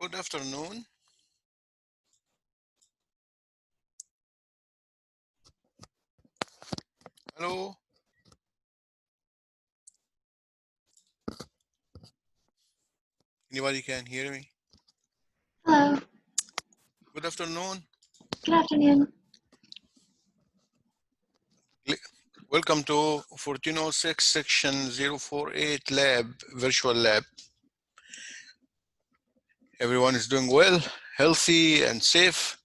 Good afternoon. Hello. Anybody can hear me? Hello. Good afternoon. Good afternoon. Welcome to 1406 section 048 lab, virtual lab. Everyone is doing well, healthy and safe.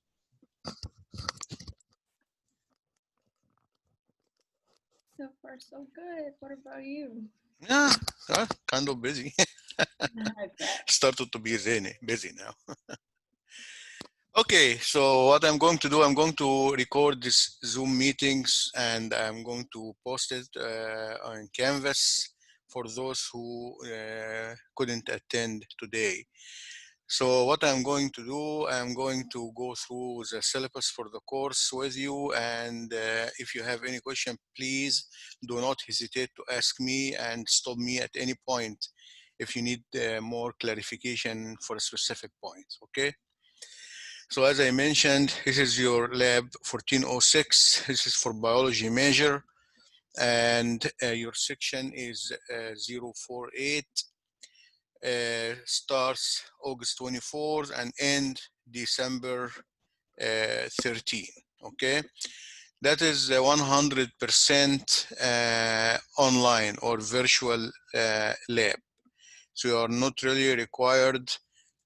So far, so good. What about you? Yeah, kind of busy. I bet. Started to be busy now. Okay, so what I'm going to do, I'm going to record this Zoom meetings and I'm going to post it on Canvas for those who couldn't attend today. So what I'm going to do, I'm going to go through the syllabus for the course with you, and if you have any question, please do not hesitate to ask me and stop me at any point if you need more clarification for a specific point, okay? So as I mentioned, this is your lab 1406. This is for biology major, and your section is 048. Starts August 24th and end December 13. Okay, that is 100% online or virtual lab. So you are not really required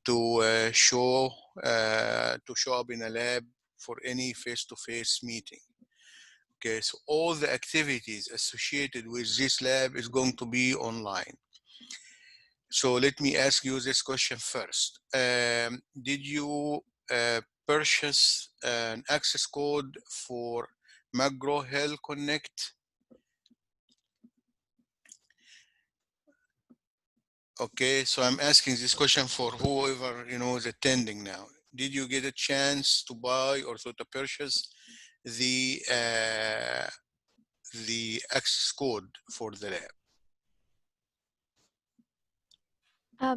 to show up in a lab for any face-to-face meeting. Okay, so all the activities associated with this lab is going to be online. So let me ask you this question first. Did you purchase an access code for McGraw-Hill Connect? Okay, so I'm asking this question for whoever is attending now. Did you get a chance to buy or to purchase the access code for the lab?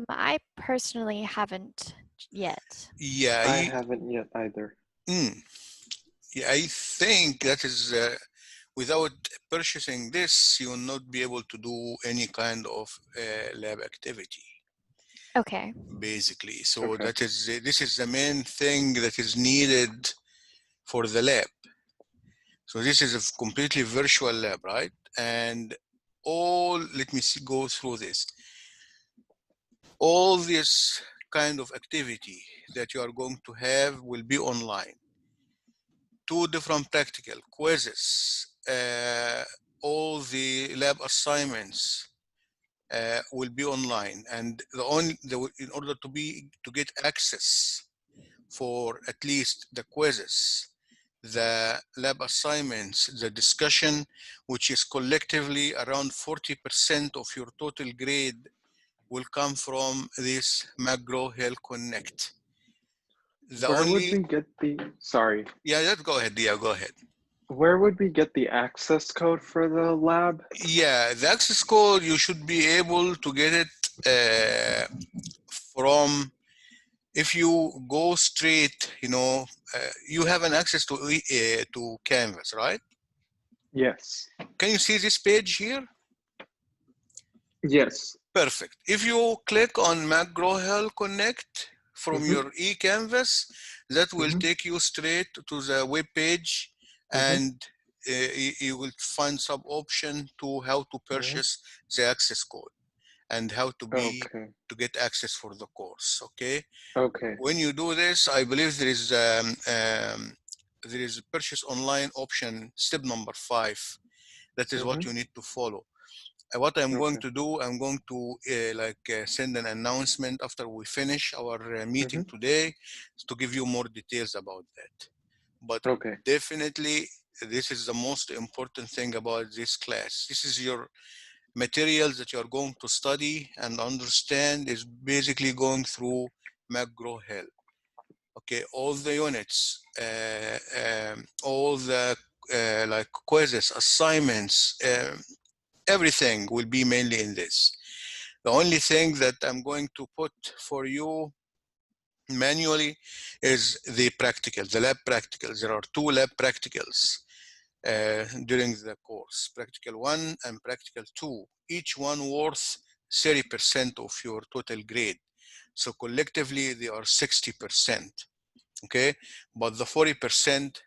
I personally haven't yet. Yeah, I haven't yet either. Yeah, I think that is without purchasing this, you will not be able to do any kind of lab activity. Okay. Basically, so Okay. this is the main thing that is needed for the lab. So this is a completely virtual lab, right? And let me go through this. All this kind of activity that you are going to have will be online. 2 different practical quizzes, all the lab assignments will be online, and in order to get access for at least the quizzes, the lab assignments, the discussion, which is collectively around 40% of your total grade, will come from this McGraw-Hill Connect. Where would we get the, sorry. Yeah, go ahead. Yeah, go ahead. Where would we get the access code for the lab? Yeah, the access code, you should be able to get it from, if you go straight, you have an access to Canvas, right? Yes. Can you see this page here? Yes. Perfect. If you click on McGraw-Hill Connect from your eCanvas, that will take you straight to the web page, and you will find some option to how to purchase the access code and how to get access for the course. Okay. Okay. When you do this, I believe there is a purchase online option, step number 5. That is what you need to follow. What I'm going to do, I'm going to send an announcement after we finish our meeting today to give you more details about that. But definitely, this is the most important thing about this class. This is your materials that you are going to study and understand is basically going through McGraw-Hill. Okay, all the units, all the like quizzes, assignments, everything will be mainly in this. The only thing that I'm going to put for you manually is the practical, the lab practicals. There are 2 lab practicals during the course, practical 1 and practical 2, each one worth 30% of your total grade. So collectively they are 60%, okay? But the 40%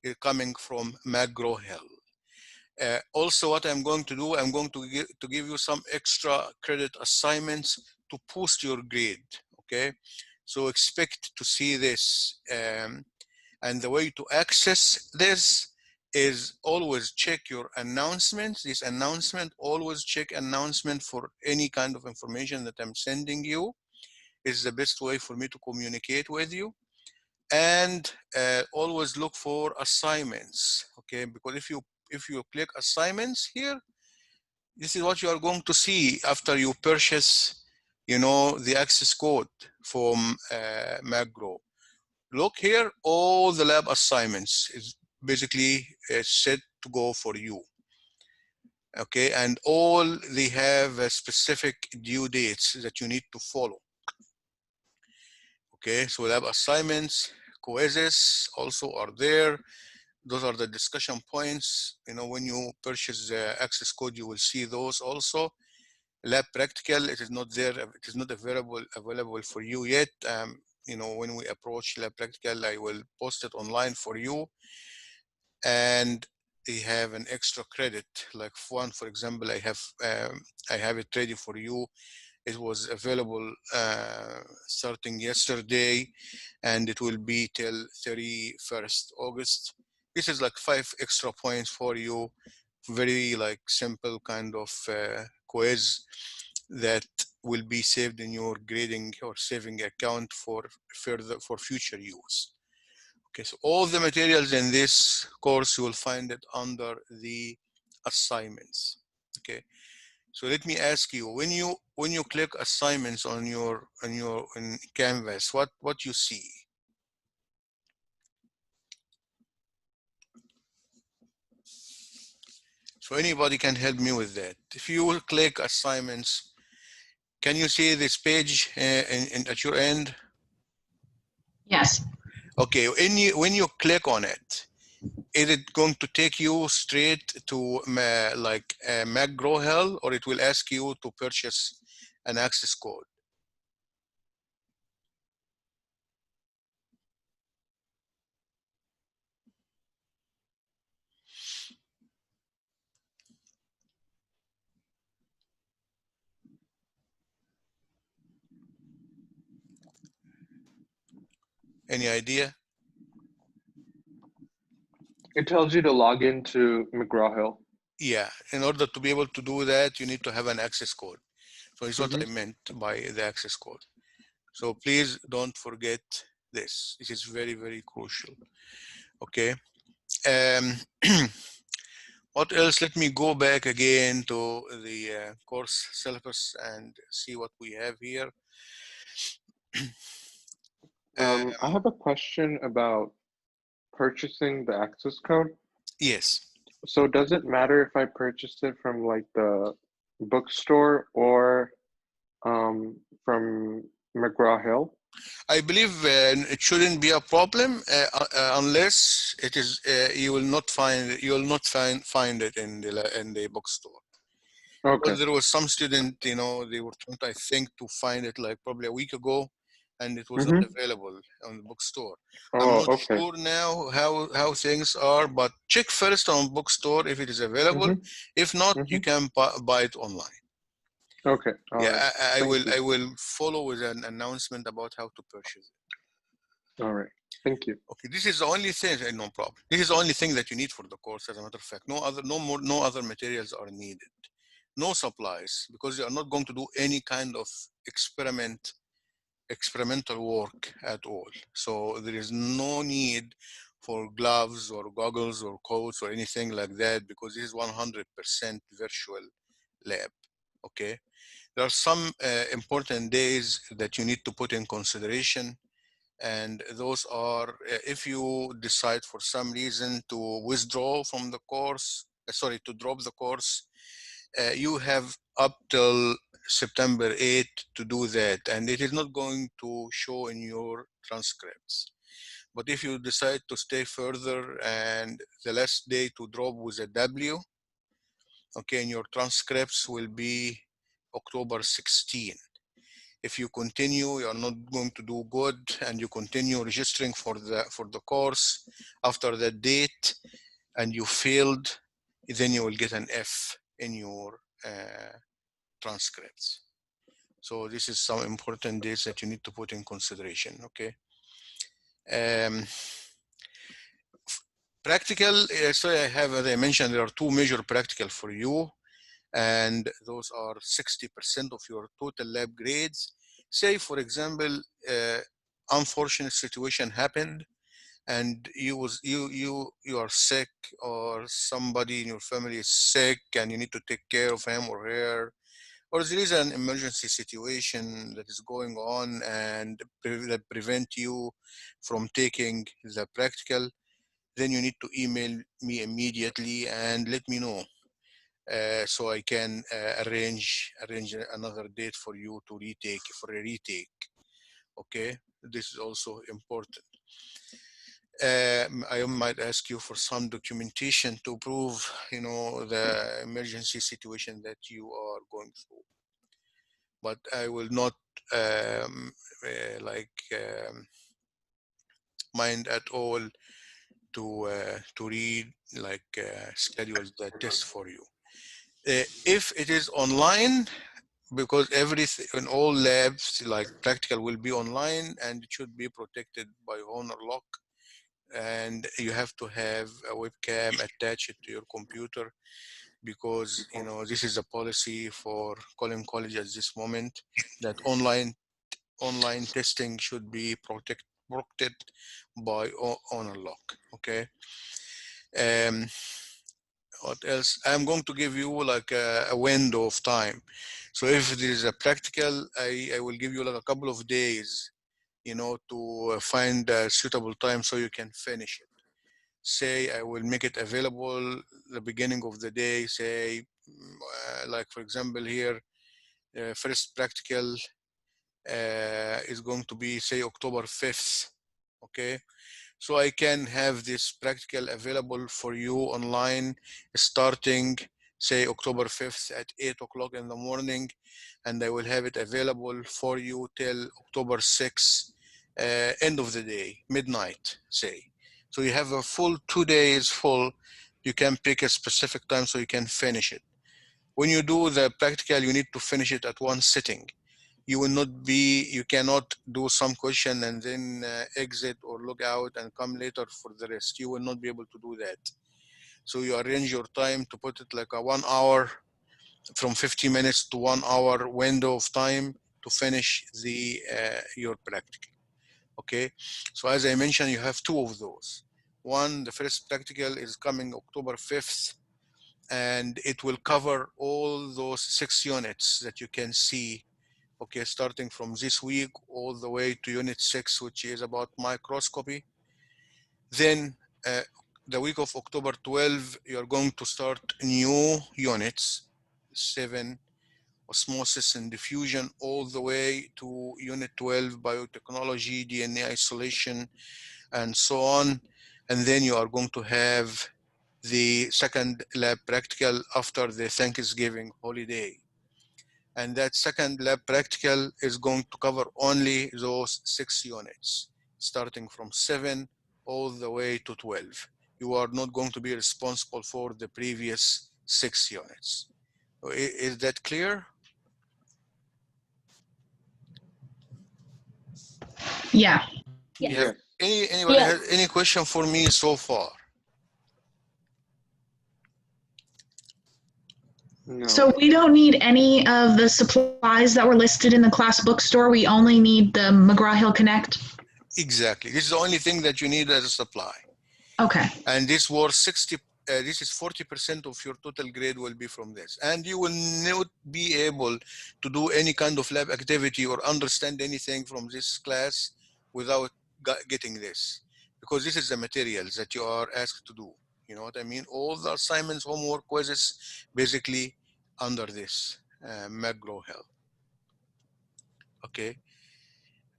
is coming from McGraw-Hill. Also, what I'm going to do, I'm going to give you some extra credit assignments to boost your grade, okay? So expect to see this. And the way to access this is always check your announcements. This announcement, always check announcement for any kind of information that I'm sending you. Is the best way for me to communicate with you. And always look for assignments, okay? Because if you click assignments here, this is what you are going to see after you purchase, you know, the access code from McGraw. Look here, all the lab assignments is basically set to go for you. Okay, and all they have specific due dates that you need to follow. Okay, so lab assignments, quizzes also are there. Those are the discussion points. You know, when you purchase the access code, you will see those also. Lab practical, it is not there. It is not available for you yet. You know, when we approach lab practical, I will post it online for you. And they have an extra credit. Like one, for example, I have it ready for you. It was available starting yesterday, and it will be till 31st August. This is like 5 extra points for you. Very like simple kind of quiz that will be saved in your grading or saving account for future use. Okay, so all the materials in this course, you will find it under the assignments. Okay, so let me ask you, when you click assignments on in Canvas, what you see? So anybody can help me with that. If you will click assignments, can you see this page at your end? Yes. Okay, when you click on it, is it going to take you straight to like McGraw-Hill, or it will ask you to purchase an access code? Any idea? It tells you to log into McGraw-Hill. Yeah, in order to be able to do that, you need to have an access code. So it's what I meant by the access code. So please don't forget this. This is very, very crucial. Okay. What else? Let me go back again to the course syllabus and see what we have here. I have a question about purchasing the access code. Yes. So does it matter if I purchased it from like the bookstore or from McGraw-Hill? I believe it shouldn't be a problem unless it is you will not find it in the bookstore. Okay. Because there was some student, you know, they were trying, I think, to find it like probably a week ago, and it was not available on the bookstore. I'm Oh, not okay. sure now how things are, but check first on bookstore if it is available. If not, you can buy it online. Okay. All Yeah, right. I will follow with an announcement about how to purchase it. All right. Thank you. Okay, this is the only thing. No problem. This is the only thing that you need for the course. As a matter of fact, no other materials are needed. No supplies, because you are not going to do any kind of experimental work at all. So there is no need for gloves or goggles or coats or anything like that, because this is 100% virtual lab. Okay. There are some important days that you need to put in consideration, and those are if you decide for some reason to withdraw from the course, to drop the course, you have up till September 8 to do that, and it is not going to show in your transcripts. But if you decide to stay further and the last day to drop with a W, okay, and your transcripts will be October 16. If you continue, you are not going to do good, and you continue registering for the course after that date, and you failed, then you will get an F in your transcripts. So this is some important dates that you need to put in consideration, okay? Practical, so I have, as I mentioned, there are two major practical for you, and those are 60% of your total lab grades. Say, for example, unfortunate situation happened, and you are sick, or somebody in your family is sick, and you need to take care of him or her, or there is an emergency situation that is going on and that prevent you from taking the practical, then you need to email me immediately and let me know, so I can arrange another date for you to for a retake. Okay, this is also important. I might ask you for some documentation to prove, the emergency situation that you are going through. But I will not mind at all to read schedule the test for you. If it is online, because everything in all labs like practical will be online, and it should be protected by honor lock, and you have to have a webcam attached to your computer, because this is a policy for Collin College at this moment, that online testing should be protected by honor lock. Okay. What else? I'm going to give you like a window of time. So if there is a practical, I will give you like a couple of days, to find a suitable time so you can finish it. Say I will make it available the beginning of the day, say, like for example here, first practical is going to be, say, October 5th, okay? So I can have this practical available for you online starting, say, October 5th at 8 o'clock in the morning, and I will have it available for you till October 6th, end of the day, midnight, say. So you have a full 2 days full. You can pick a specific time so you can finish it. When you do the practical, you need to finish it at one sitting. You cannot do some question and then exit or log out and come later for the rest. You will not be able to do that. So you arrange your time to put it like a 1 hour, from 50 minutes to 1 hour window of time to finish your practical. Okay, so as I mentioned, you have two of those. One, the first practical is coming October 5th, and it will cover all those 6 units that you can see, okay, starting from this week all the way to unit 6, which is about microscopy. Then the week of October 12, you're going to start new units, 7, osmosis and diffusion, all the way to unit 12, biotechnology, DNA isolation, and so on. And then you are going to have the second lab practical after the Thanksgiving holiday. And that second lab practical is going to cover only those 6 units, starting from 7 all the way to 12. You are not going to be responsible for the previous 6 units. Is that clear? Yeah. Yes. Anybody has any question for me so far? No. So we don't need any of the supplies that were listed in the class bookstore. We only need the McGraw-Hill Connect. Exactly. This is the only thing that you need as a supply. Okay. And this was 60. This is 40% of your total grade will be from this. And you will not be able to do any kind of lab activity or understand anything from this class without getting this, because this is the materials that you are asked to do. You know what I mean? All the assignments, homework, quizzes, basically under this McGraw-Hill. okay?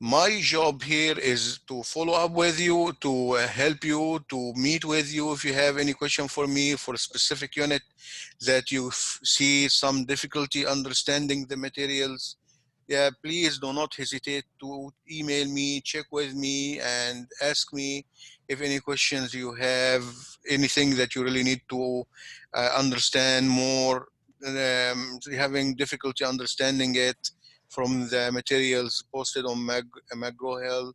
My job here is to follow up with you, to help you, to meet with you if you have any question for me for a specific unit that you see some difficulty understanding the materials. Yeah, please do not hesitate to email me, check with me, and ask me if any questions you have, anything that you really need to understand more, having difficulty understanding it from the materials posted on McGraw-Hill,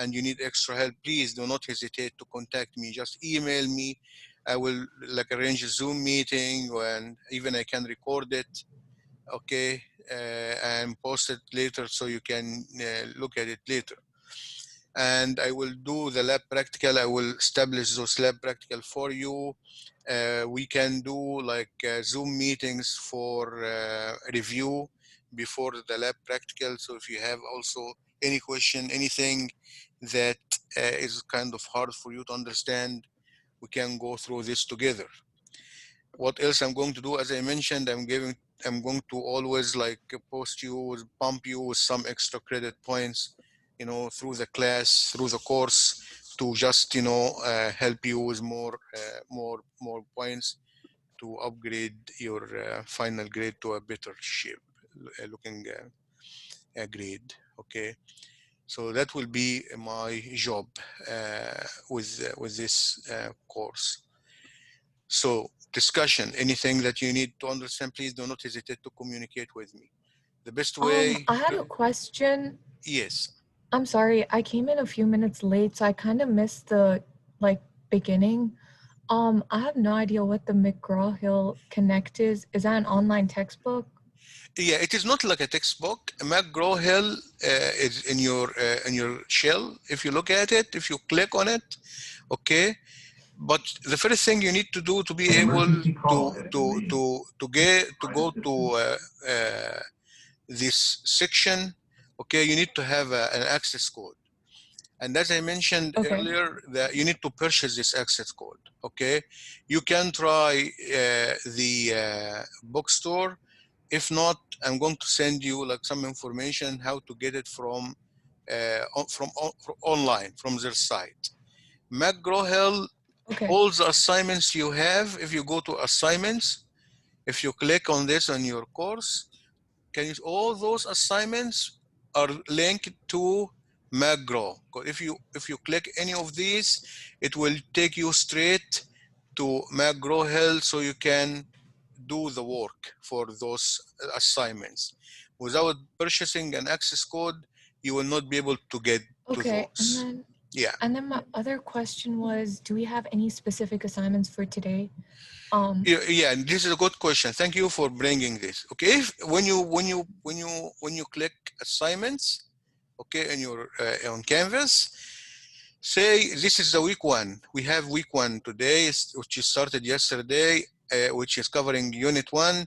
and you need extra help, please do not hesitate to contact me. Just email me. I will like arrange a Zoom meeting, and even I can record it, okay, and post it later so you can look at it later. And I will do the lab practical. I will establish those lab practical for you. We can do like Zoom meetings for review before the lab practical. So if you have also any question, anything that is kind of hard for you to understand, we can go through this together. What else I'm going to do? As I mentioned, I'm going to always like pump you with some extra credit points, you know, through the class, through the course, to just, you know, help you with more points to upgrade your final grade to a better shape looking grade. Okay, so that will be my job with this course. So discussion, anything that you need to understand, please do not hesitate to communicate with me. The best way. I had a question. Yes. I'm sorry, I came in a few minutes late, so I kind of missed the beginning. I have no idea what the McGraw-Hill Connect is. Is that an online textbook? Yeah, it is not like a textbook. McGraw-Hill is in your shell. If you look at it, if you click on it, okay. But the first thing you need to do to be able to go to this section, okay, you need to have an access code. And as I mentioned earlier, that you need to purchase this access code, okay? You can try the bookstore. If not, I'm going to send you like some information how to get it from online, from their site. McGraw-Hill, all the assignments you have, if you go to assignments, if you click on this on your course, all those assignments are linked to McGraw. If you click any of these, it will take you straight to McGraw-Hill so you can do the work for those assignments. Without purchasing an access code, you will not be able to get to those. And then my other question was, do we have any specific assignments for today? Yeah, this is a good question. Thank you for bringing this. Okay, when you click assignments, okay, in your on Canvas, say this is the week 1. We have week 1 today, which started yesterday, which is covering unit 1.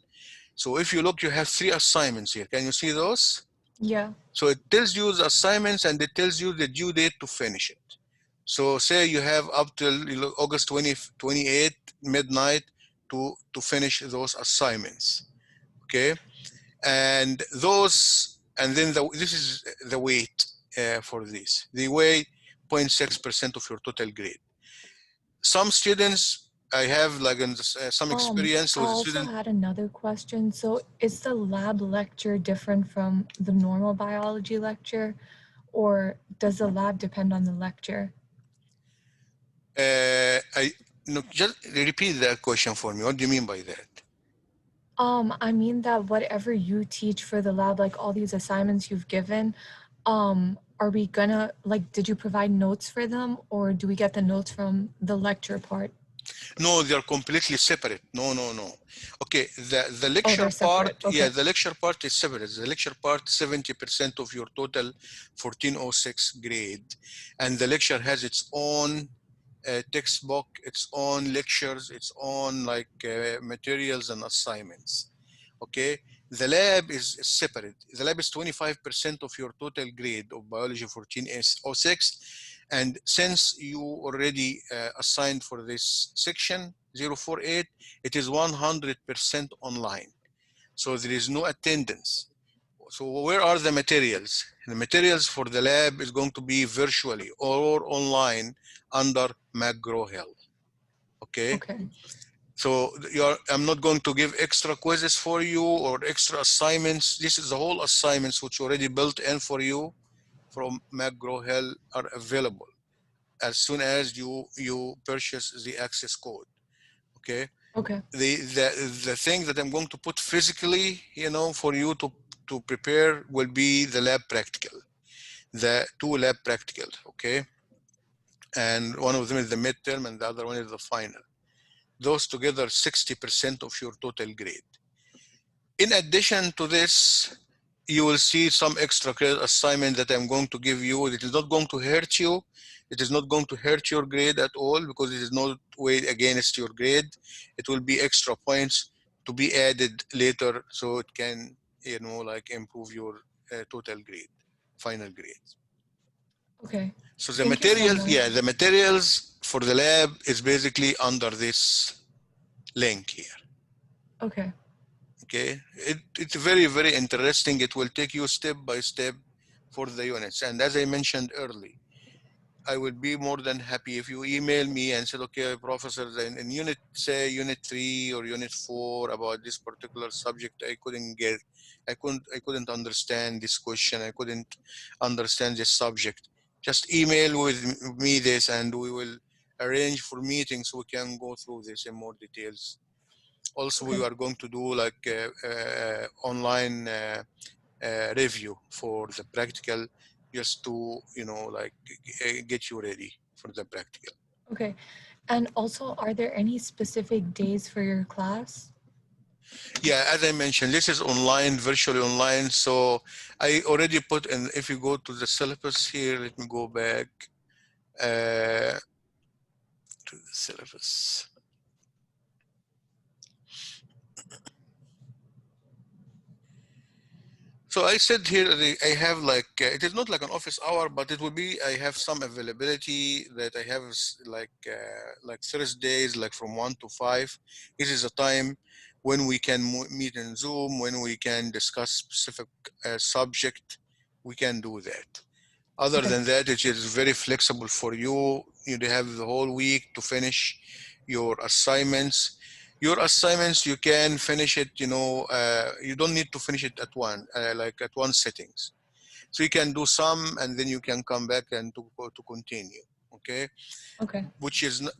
So if you look, you have 3 assignments here. Can you see those? Yeah. So it tells you the assignments and it tells you the due date to finish it. So say you have up till August 28th midnight to finish those assignments, okay? And then this is the weight for this. They weigh 0.6% of your total grade. Some students, I have like some experience with students. I also had another question. So is the lab lecture different from the normal biology lecture, or does the lab depend on the lecture? Just repeat that question for me. What do you mean by that? I mean that whatever you teach for the lab, like all these assignments you've given, are we gonna, did you provide notes for them, or do we get the notes from the lecture part? No, they're completely separate. No. Okay, the lecture part, yeah, the lecture part is separate. The lecture part, 70% of your total 1406 grade. And the lecture has its own textbook, its own lectures, its own materials and assignments. Okay, the lab is separate. The lab is 25% of your total grade of biology 1406. And since you already assigned for this section 048, it is 100% online. So there is no attendance. so where are the materials? The materials for the lab is going to be virtually or online under McGraw-Hill. Okay. Okay. So I'm not going to give extra quizzes for you or extra assignments. This is the whole assignments which already built in for you from McGraw-Hill are available as soon as you purchase the access code. Okay. Okay. The thing that I'm going to put physically, for you to prepare will be the lab practical, the 2 lab practical. Okay. And one of them is the midterm and the other one is the final. Those together 60% of your total grade. In addition to this, you will see some extra credit assignment that I'm going to give you. It is not going to hurt you. It is not going to hurt your grade at all because it is not weighed against your grade. It will be extra points to be added later so it can, improve your total grade, final grade. Okay. So the Thank you so materials, much. the materials for the lab is basically under this link here. Okay. Okay, it's very, very interesting. It will take you step by step for the units. And as I mentioned early, I would be more than happy if you email me and said, okay, professor, in unit 3 or unit 4 about this particular subject, I couldn't understand this question. I couldn't understand this subject. Just email with me this and we will arrange for meetings so we can go through this in more details. Also, Okay. we are going to do like online review for the practical, just to get you ready for the practical. Okay. And also, are there any specific days for your class? Yeah, as I mentioned, this is online, virtually online. So I already put in. If you go to the syllabus here, let me go back to the syllabus. So I said here, I have it is not like an office hour, but it will be, I have some availability that I have like Thursdays, like from 1 to 5. This is a time when we can meet in Zoom, when we can discuss specific subject, we can do that. Other Okay. than that, it is very flexible for you. You have the whole week to finish your assignments. Your assignments, you can finish it, you don't need to finish it at one settings. So you can do some and then you can come back and to continue, okay? Okay.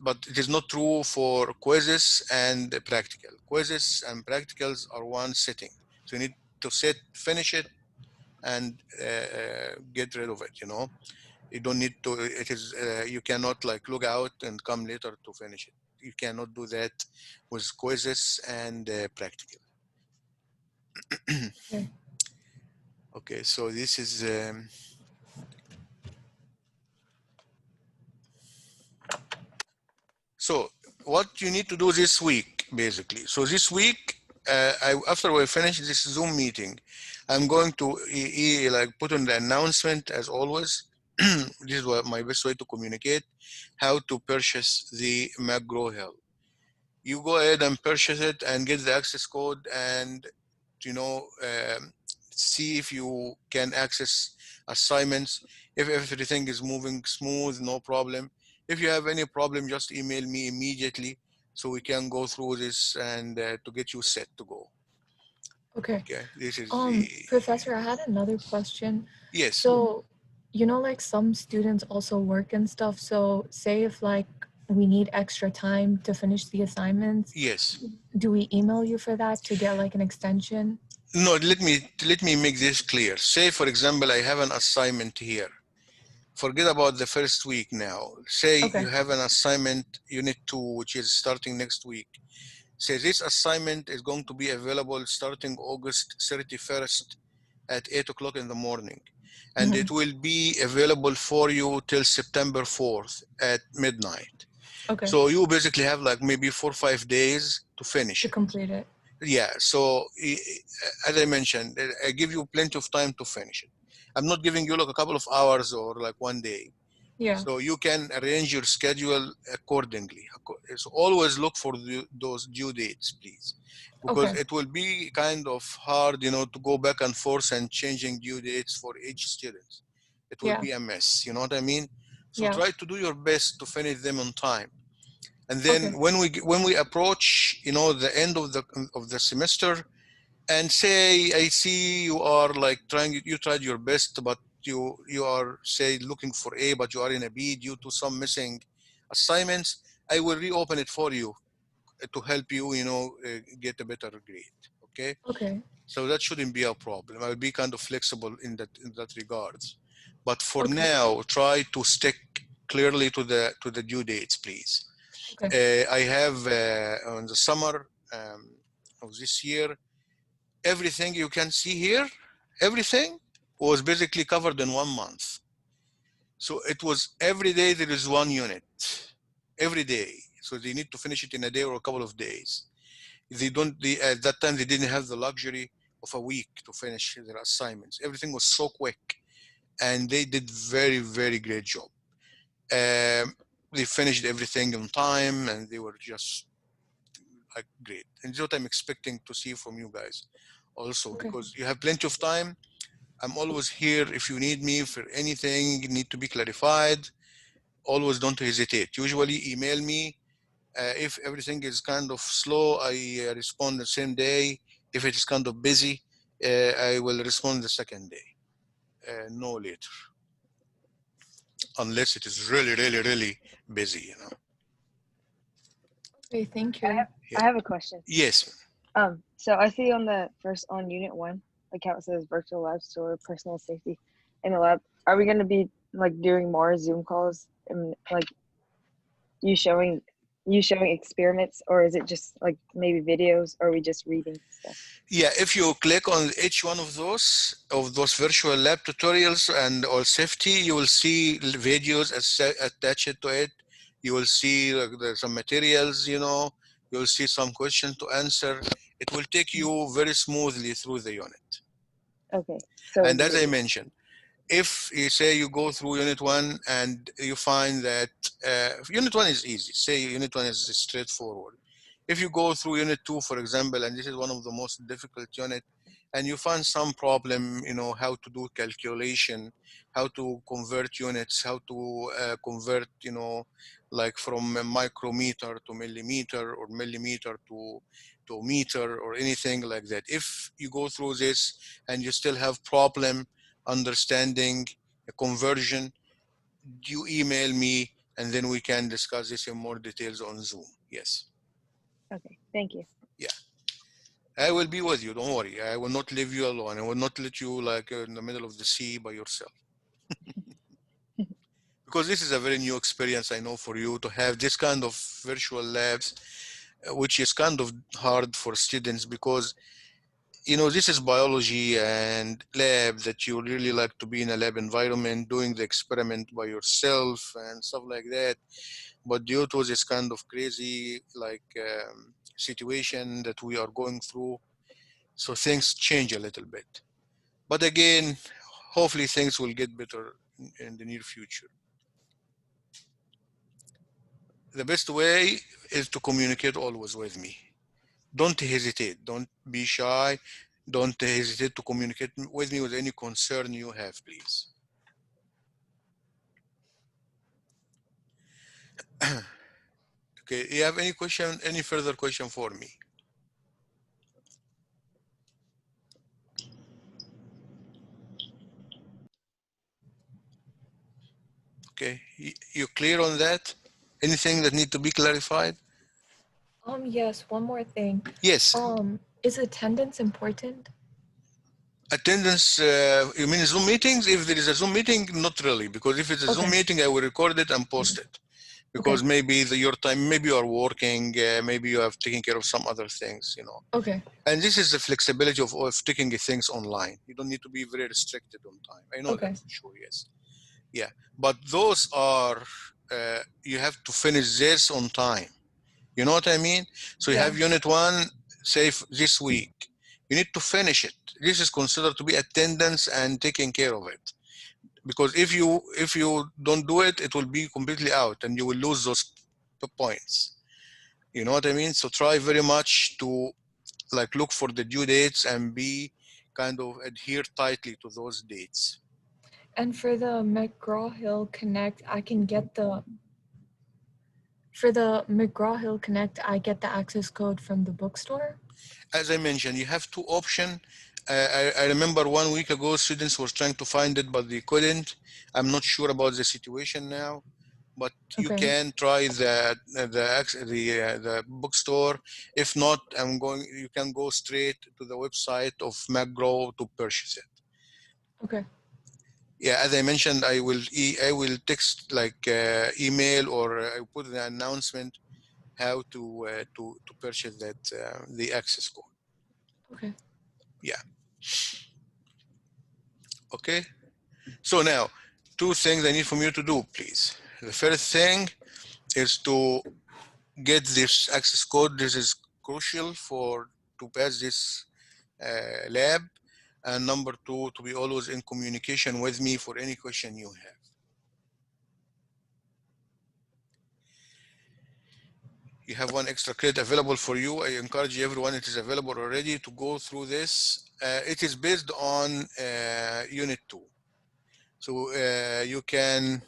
But it is not true for quizzes and practical. Quizzes and practicals are one sitting. So you need to finish it and get rid of it, You don't need to, you cannot log out and come later to finish it. You cannot do that with quizzes and practical. Okay. Okay, so this is so what you need to do this week, basically. So this week, after we finish this Zoom meeting, I'm going to put on the announcement as always. This is my best way to communicate how to purchase the McGraw-Hill. You go ahead and purchase it and get the access code and see if you can access assignments. If everything is moving smooth, no problem. If you have any problem, just email me immediately so we can go through this and to get you set to go. Okay. Okay, this is Professor, I had another question. Yes. So, some students also work and stuff. So say if we need extra time to finish the assignments. Yes. Do we email you for that to get an extension? No, let me make this clear. Say, for example, I have an assignment here. Forget about the first week now. Say you have an assignment, unit 2, which is starting next week. Say this assignment is going to be available starting August 31st at 8 o'clock in the morning. And it will be available for you till September 4th at midnight. Okay. So you basically have maybe 4 or 5 days to finish to complete it. Yeah, so as I mentioned, I give you plenty of time to finish it. I'm not giving you a couple of hours or 1 day. Yeah. So you can arrange your schedule accordingly. So always look for those due dates, please, because Okay. it will be kind of hard, to go back and forth and changing due dates for each student. It will Yeah. be a mess. You know what I mean? So Yeah. try to do your best to finish them on time. And then Okay. when we approach, the end of the semester, and say, I see you are like you tried your best, but you are, say, looking for A, but you are in a B due to some missing assignments, I will reopen it for you to help you, get a better grade. Okay. Okay. So that shouldn't be a problem. I will be kind of flexible in that regards. But for Okay. now, try to stick clearly to the due dates, please. Okay. I have on the summer of this year, everything you can see here, everything was basically covered in 1 month. So it was every day there is one unit, every day. So they need to finish it in a day or a couple of days. At that time, they didn't have the luxury of a week to finish their assignments. Everything was so quick, and they did very, very great job. They finished everything on time, and they were just like great. And that's what I'm expecting to see from you guys also, Okay. because you have plenty of time. I'm always here if you need me for anything need to be clarified. Always don't hesitate. Usually email me. If everything is kind of slow, I respond the same day. If it is kind of busy, I will respond the second day, no later. Unless it is really, really, really busy, Okay. Thank I you. have, Yeah. I have a question. Yes. So I see on on unit 1, account says virtual lab store, personal safety in the lab. Are we going to be like doing more Zoom calls and like you showing experiments, or is it just like maybe videos, or are we just reading stuff? Yeah, if you click on each one of those virtual lab tutorials and all safety, you will see videos attached to it. You will see there's some materials, you'll see some questions to answer. It will take you very smoothly through the unit. Okay. So And it's as I videos. mentioned, if you say you go through unit 1 and you find that unit 1 is easy, say unit 1 is straightforward. If you go through unit 2, for example, and this is one of the most difficult unit, and you find some problem, how to do calculation, how to convert units, how to convert, like from a micrometer to millimeter, or millimeter to meter, or anything like that. If you go through this and you still have problem understanding a conversion, you email me, and then we can discuss this in more details on Zoom. Yes. Okay. Thank you. Yeah. I will be with you. Don't worry. I will not leave you alone. I will not let you like in the middle of the sea by yourself. Because this is a very new experience, I know, for you to have this kind of virtual labs, which is kind of hard for students because this is biology and lab that you really like to be in a lab environment, doing the experiment by yourself and stuff like that. But due to this kind of crazy situation that we are going through, so things change a little bit. But again, hopefully things will get better in the near future. The best way is to communicate always with me. Don't hesitate. Don't be shy. Don't hesitate to communicate with me with any concern you have, please. Okay, you have any further question for me? Okay, you clear on that? Anything that need to be clarified? Yes, one more thing. Yes. Is attendance important? Attendance, you mean Zoom meetings? If there is a Zoom meeting, not really, because if it's a Zoom Okay. meeting, I will record it and post it. Because Okay. maybe your time, maybe you are working, maybe you have taken care of some other things, Okay. And this is the flexibility of taking things online. You don't need to be very restricted on time. I know Okay. that for sure, yes. Yeah, but those are, you have to finish this on time. You know what I mean? So you Yeah. have unit 1, say this week. You need to finish it. This is considered to be attendance and taking care of it. because if you don't do it, it will be completely out and you will lose those points. You know what I mean? So try very much to like look for the due dates and be kind of adhere tightly to those dates. And for the McGraw-Hill Connect, I can get for the McGraw-Hill Connect, I get the access code from the bookstore? As I mentioned, you have two options. I remember 1 week ago, students were trying to find it, but they couldn't. I'm not sure about the situation now, but you Okay. can try the bookstore. If not, you can go straight to the website of McGraw to purchase it. Okay. Yeah, as I mentioned, I will text like email or I put the announcement how to purchase that the access code. Okay. Yeah. Okay. So now, two things I need from you to do, please. The first thing is to get this access code. This is crucial to pass this lab. And number two, to be always in communication with me for any question you have. You have 1 extra credit available for you. I encourage everyone, it is available already, to go through this. It is based on Unit 2. So you can,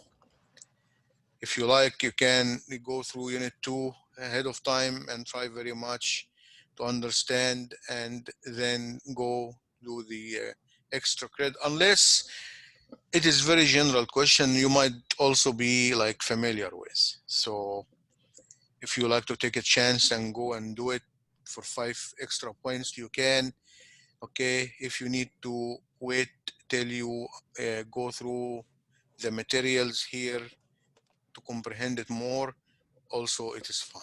if you like, you can go through Unit 2 ahead of time and try very much to understand and then go do the extra credit. Unless it is very general question, you might also be like familiar with. So if you like to take a chance and go and do it for 5 extra points, you can. Okay, if you need to wait till you go through the materials here to comprehend it more, also it is fine.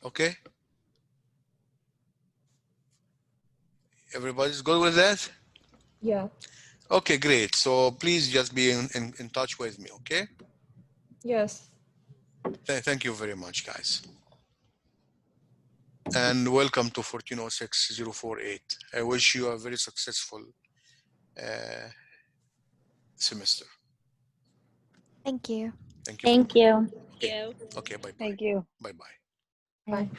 Okay, everybody's good with that? Yeah. Okay, great. So please just be in touch with me, okay? Yes. Thank you very much, guys. And welcome to 1406048. I wish you a very successful semester. Thank you. Thank you. Thank you. Okay, bye-bye. Thank you. Bye-bye. Bye.